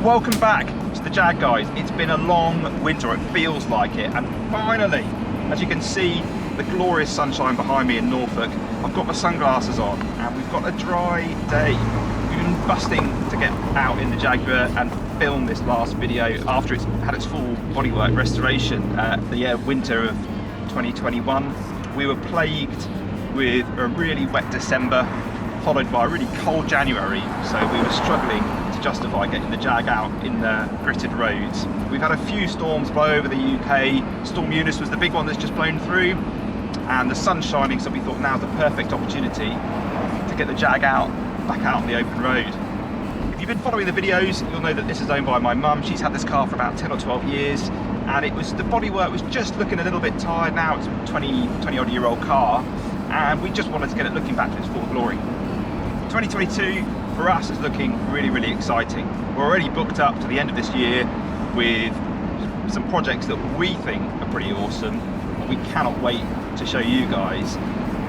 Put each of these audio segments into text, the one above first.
Welcome back to the Jag, guys. It's been a long winter, it feels like it, and finally, as you can see, the glorious sunshine behind me in Norfolk, I've got my sunglasses on and we've got a dry day. We've been busting to get out in the Jaguar and film this last video after it's had its full bodywork restoration the winter of 2021. We were plagued with a really wet December, followed by a really cold January, so we were struggling to justify getting the Jag out in the gritted roads. We've had a few storms blow over the UK. Storm Eunice was the big one that's just blown through, and the sun's shining, so we thought now's the perfect opportunity to get the Jag back out on the open road. If you've been following the videos, you'll know that this is owned by my mum. She's had this car for about 10 or 12 years, and the bodywork was just looking a little bit tired. Now it's a 20 odd year old car, and we just wanted to get it looking back to its full glory. 2022 for us is looking really exciting. We're already booked up to the end of this year with some projects that we think are pretty awesome, and we cannot wait to show you guys.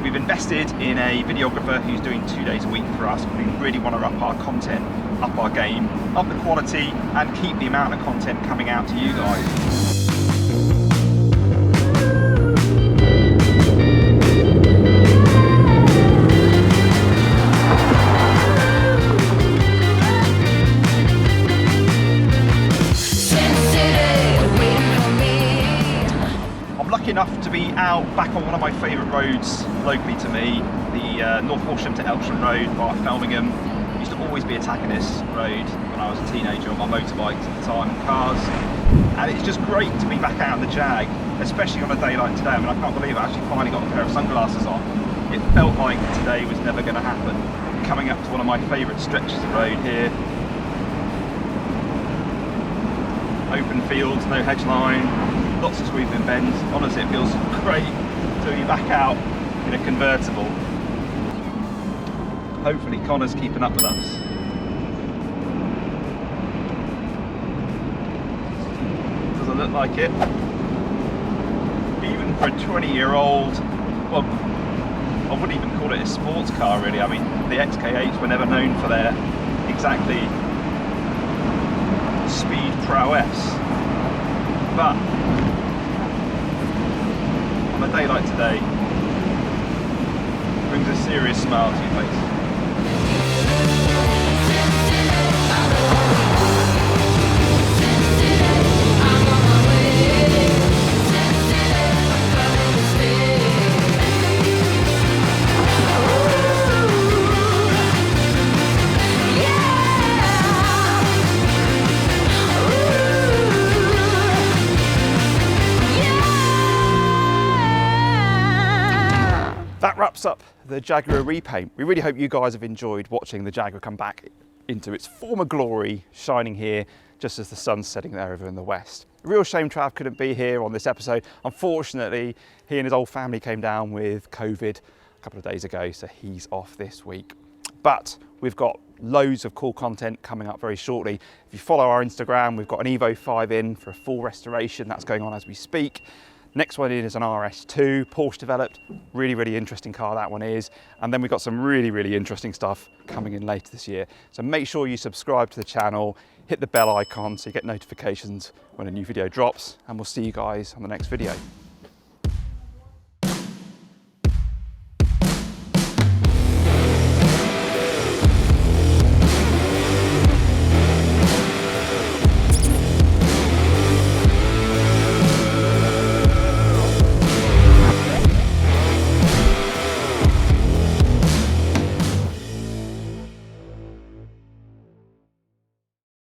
We've invested in a videographer who's doing 2 days a week for us. We really want to up our content, up our game, up the quality, and keep the amount of content coming out to you guys. Enough to be out back on one of my favourite roads locally to me, the North Horsham to Elksham Road by Felmingham. Used to always be attacking this road when I was a teenager on my motorbikes at the time and cars, and it's just great to be back out in the Jag, especially on a day like today. I mean, I can't believe I actually finally got a pair of sunglasses on. It felt like today was never going to happen. Coming up to one of my favourite stretches of road here. Open fields, no hedge line, lots of sweeping bends. Honestly, it feels great to be back out in a convertible. Hopefully Connor's keeping up with us. Doesn't look like it. Even for a 20-year-old, well, I wouldn't even call it a sports car really. I mean, the XK8s were never known for their exactly speed prowess. But on a day like today, brings a serious smile to your face. That wraps up the Jaguar repaint. We really hope you guys have enjoyed watching the Jaguar come back into its former glory, shining here just as the sun's setting there over in the west. A real shame Trav couldn't be here on this episode. Unfortunately, he and his whole family came down with COVID a couple of days ago, so he's off this week. But we've got loads of cool content coming up very shortly. If you follow our Instagram, we've got an Evo 5 in for a full restoration. That's going on as we speak. Next one in is an RS2, Porsche developed. Really interesting car that one is. And then we've got some really interesting stuff coming in later this year. So make sure you subscribe to the channel, hit the bell icon so you get notifications when a new video drops, and we'll see you guys on the next video.